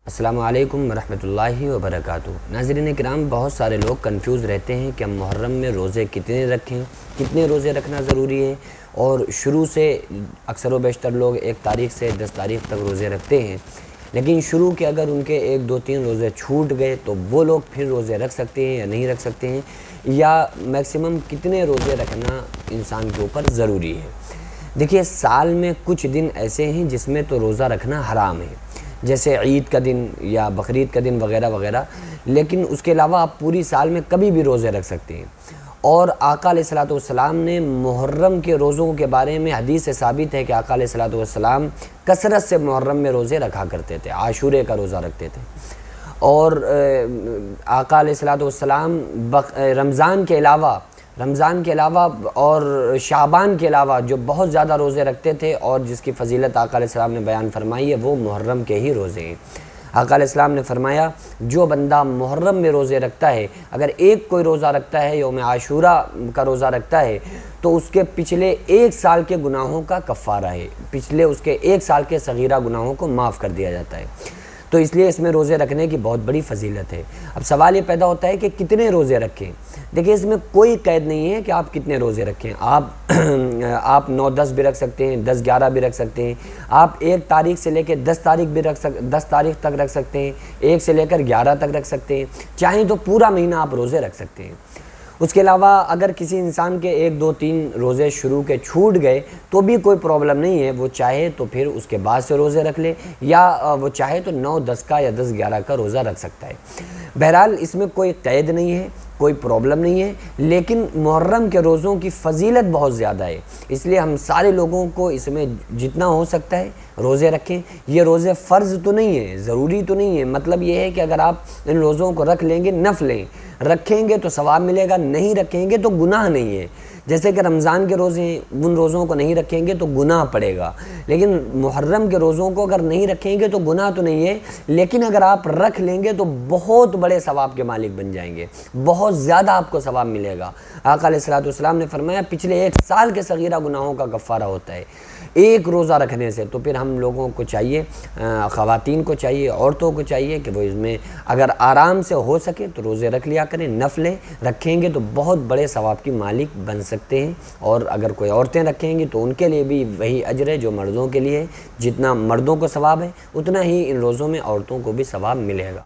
السلام علیکم ورحمۃ اللہ وبرکاتہ۔ ناظرین کرام، بہت سارے لوگ کنفیوز رہتے ہیں کہ ہم محرم میں روزے کتنے رکھیں، کتنے روزے رکھنا ضروری ہے، اور شروع سے اکثر و بیشتر لوگ 1 تاریخ سے 10 تاریخ تک روزے رکھتے ہیں، لیکن شروع کے اگر ان کے 1 2 3 روزے چھوٹ گئے تو وہ لوگ پھر روزے رکھ سکتے ہیں یا نہیں رکھ سکتے ہیں، یا میکسیمم کتنے روزے رکھنا انسان کے اوپر ضروری ہے۔ دیکھیے، سال میں کچھ دن ایسے ہیں جس میں تو روزہ رکھنا حرام ہے، جیسے عید کا دن یا بقرعید کا دن وغیرہ وغیرہ، لیکن اس کے علاوہ آپ پوری سال میں کبھی بھی روزے رکھ سکتے ہیں۔ اور آقا علیہ الصلوۃ والسلام نے محرم کے روزوں کے بارے میں حدیث سے ثابت ہے کہ آقا علیہ الصلوۃ والسلام کثرت سے محرم میں روزے رکھا کرتے تھے، عاشورے کا روزہ رکھتے تھے، اور آقا علیہ الصلوۃ والسلام رمضان کے علاوہ اور شعبان کے علاوہ جو بہت زیادہ روزے رکھتے تھے، اور جس کی فضیلت آقا علیہ السلام نے بیان فرمائی ہے، وہ محرم کے ہی روزے ہیں۔ آقا علیہ السلام نے فرمایا، جو بندہ محرم میں روزے رکھتا ہے، اگر کوئی روزہ رکھتا ہے، یوم عاشورہ کا روزہ رکھتا ہے، تو اس کے پچھلے 1 سال کے گناہوں کا کفارہ ہے، پچھلے اس کے 1 سال کے صغیرہ گناہوں کو معاف کر دیا جاتا ہے۔ تو اس لیے اس میں روزے رکھنے کی بہت بڑی فضیلت ہے۔ اب سوال یہ پیدا ہوتا ہے کہ کتنے روزے رکھیں؟ دیکھیں، اس میں کوئی قید نہیں ہے کہ آپ کتنے روزے رکھیں۔ آپ 9 10 بھی رکھ سکتے ہیں، 10 11 بھی رکھ سکتے ہیں، آپ 1 تاریخ سے لے کے 10 تاریخ بھی 10 تاریخ تک رکھ سکتے ہیں، 1 سے لے کر 11 تک رکھ سکتے ہیں، چاہیں تو پورا مہینہ آپ روزے رکھ سکتے ہیں۔ اس کے علاوہ اگر کسی انسان کے 1 2 3 روزے شروع کے چھوٹ گئے تو بھی کوئی پرابلم نہیں ہے، وہ چاہے تو پھر اس کے بعد سے روزے رکھ لے، یا وہ چاہے تو 9 10 کا یا 10 11 کا روزہ رکھ سکتا ہے۔ بہرحال اس میں کوئی قید نہیں ہے، کوئی پرابلم نہیں ہے، لیکن محرم کے روزوں کی فضیلت بہت زیادہ ہے، اس لیے ہم سارے لوگوں کو اس میں جتنا ہو سکتا ہے روزے رکھیں۔ یہ روزے فرض تو نہیں ہیں، ضروری تو نہیں ہے، مطلب یہ ہے کہ اگر آپ ان روزوں کو رکھ لیں گے، نفلیں رکھیں گے تو ثواب ملے گا، نہیں رکھیں گے تو گناہ نہیں ہے۔ جیسے کہ رمضان کے روزے ہیں، ان روزوں کو نہیں رکھیں گے تو گناہ پڑے گا، لیکن محرم کے روزوں کو اگر نہیں رکھیں گے تو گناہ تو نہیں ہے، لیکن اگر آپ رکھ لیں گے تو بہت بڑے ثواب کے مالک بن جائیں گے، بہت زیادہ آپ کو ثواب ملے گا۔ آقا علیہ الصلوۃ والسلام نے فرمایا، پچھلے 1 سال کے صغیرہ گناہوں کا کفارہ ہوتا ہے 1 روزہ رکھنے سے۔ تو پھر ہم لوگوں کو چاہیے، خواتین کو چاہیے، عورتوں کو چاہیے کہ وہ اس میں اگر آرام سے ہو سکے تو روزے رکھ لیا کریں، نفلیں رکھیں گے تو بہت بڑے ثواب کی مالک بن سکتے ہیں، اور اگر کوئی عورتیں رکھیں گی تو ان کے لیے بھی وہی اجر ہے جو مردوں کے لیے ہے، جتنا مردوں کو ثواب ہے اتنا ہی ان روزوں میں عورتوں کو بھی ثواب ملے گا۔